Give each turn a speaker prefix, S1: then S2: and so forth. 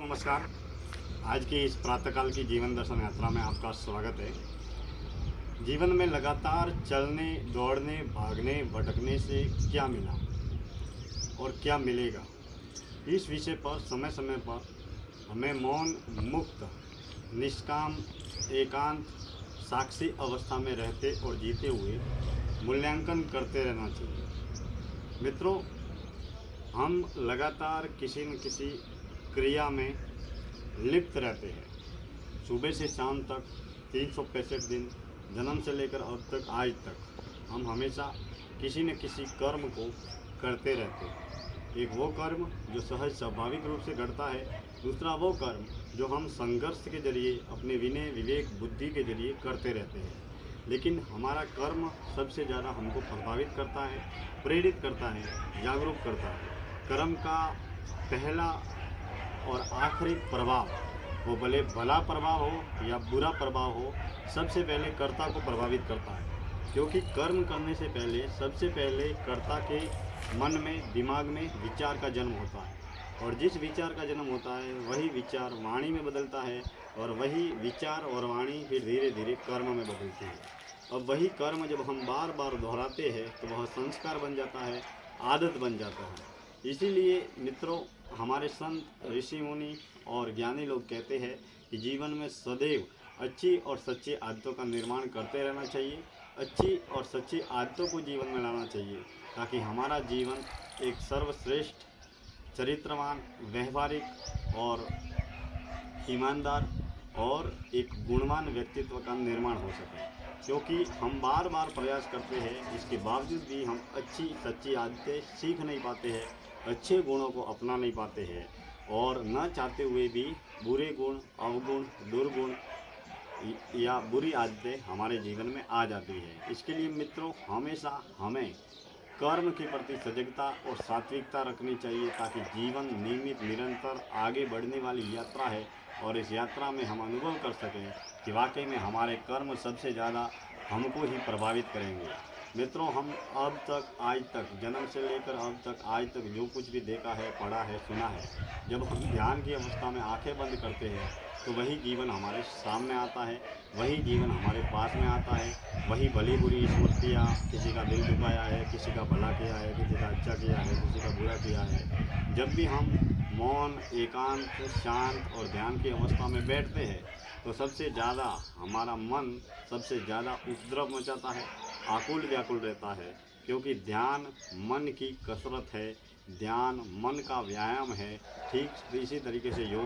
S1: नमस्कार। आज की इस प्रातःकाल की जीवन दर्शन यात्रा में आपका स्वागत है। जीवन में लगातार चलने, दौड़ने, भागने, भटकने से क्या मिला और क्या मिलेगा, इस विषय पर समय समय पर हमें मौन, मुक्त, निष्काम, एकांत, साक्षी अवस्था में रहते और जीते हुए मूल्यांकन करते रहना चाहिए। मित्रों, हम लगातार किसी न किसी क्रिया में लिप्त रहते हैं। सुबह से शाम तक 365 दिन, जन्म से लेकर अब तक आज तक हम हमेशा किसी न किसी कर्म को करते रहते हैं। एक वो कर्म जो सहज स्वाभाविक रूप से घटता है, दूसरा वो कर्म जो हम संघर्ष के जरिए अपने विनय, विवेक, बुद्धि के जरिए करते रहते हैं। लेकिन हमारा कर्म सबसे ज़्यादा हमको प्रभावित करता है, प्रेरित करता है, जागरूक करता है। कर्म का पहला और आखिरी प्रभाव, वो भले भला प्रभाव हो या बुरा प्रभाव हो, सबसे पहले कर्ता को प्रभावित करता है। क्योंकि कर्म करने से पहले सबसे पहले कर्ता के मन में, दिमाग में विचार का जन्म होता है, और जिस विचार का जन्म होता है वही विचार वाणी में बदलता है, और वही विचार और वाणी फिर धीरे धीरे कर्म में बदलती है। अब वही कर्म जब हम बार बार दोहराते हैं तो वह संस्कार बन जाता है, आदत बन जाता है। इसीलिए मित्रों, हमारे संत, ऋषि मुनि और ज्ञानी लोग कहते हैं कि जीवन में सदैव अच्छी और सच्ची आदतों का निर्माण करते रहना चाहिए। अच्छी और सच्ची आदतों को जीवन में लाना चाहिए, ताकि हमारा जीवन एक सर्वश्रेष्ठ, चरित्रवान, व्यवहारिक और ईमानदार और एक गुणवान व्यक्तित्व का निर्माण हो सके। क्योंकि हम बार बार प्रयास करते हैं, इसके बावजूद भी हम अच्छी सच्ची आदतें सीख नहीं पाते हैं, अच्छे गुणों को अपना नहीं पाते हैं, और न चाहते हुए भी बुरे गुण, अवगुण, दुर्गुण या बुरी आदतें हमारे जीवन में आ जाती है। इसके लिए मित्रों, हमेशा हमें कर्म के प्रति सजगता और सात्विकता रखनी चाहिए, ताकि जीवन नियमित, निरंतर आगे बढ़ने वाली यात्रा है, और इस यात्रा में हम अनुभव कर सकें कि वाकई में हमारे कर्म सबसे ज़्यादा हमको ही प्रभावित करेंगे। मित्रों, हम अब तक, आज तक, जन्म से लेकर अब तक, आज तक जो कुछ भी देखा है, पढ़ा है, सुना है, जब हम ध्यान की अवस्था में आंखें बंद करते हैं तो वही जीवन हमारे सामने आता है, वही जीवन हमारे पास में आता है, वही भली बुरी स्मृतियाँ, किसी का दिल दुखाया है, किसी का भला किया है, किसी का अच्छा किया है, किसी का बुरा किया है। जब भी हम मौन, एकांत, शांत और ध्यान की अवस्था में बैठते हैं तो सबसे ज़्यादा हमारा मन सबसे ज़्यादा उपद्रव मचाता है, आकुल व्याकुल रहता है। क्योंकि ध्यान मन की कसरत है, ध्यान मन का व्यायाम है। ठीक इसी तरीके से योग